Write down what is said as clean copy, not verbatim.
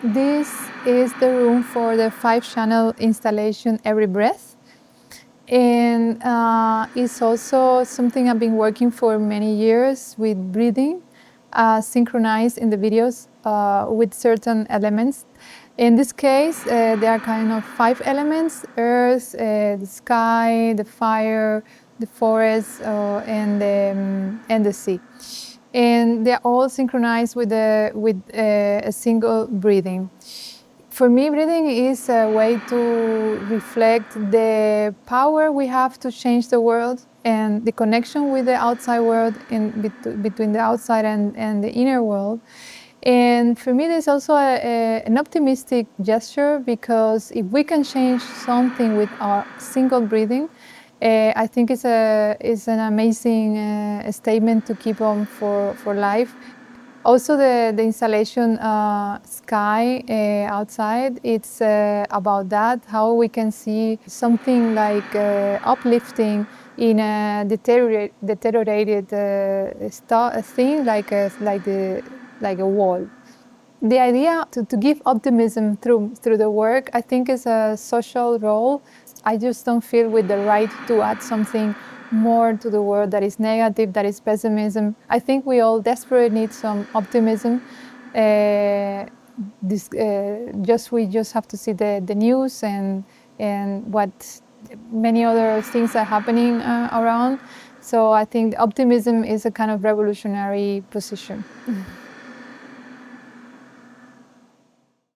This is the room for the 5-channel installation Every Breath. And it's also something I've been working for many years with breathing, synchronized in the videos with certain elements. In this case, there are kind of 5 elements: earth, the sky, the fire, the forest, and the sea. And they're all synchronized with a single breathing. For me, breathing is a way to reflect the power we have to change the world and the connection with the outside world, between the outside and the inner world. And for me, there's also an optimistic gesture, because if we can change something with our single breathing, I think it's an amazing statement to keep on for life. Also, the installation sky outside, it's about that, how we can see something like uplifting in a deteriorated thing, like a wall. The idea to give optimism through the work, I think, is a social role. I just don't feel with the right to add something more to the world that is negative, that is pessimism. I think we all desperately need some optimism. We just have to see the news and what many other things are happening around. So I think optimism is a kind of revolutionary position.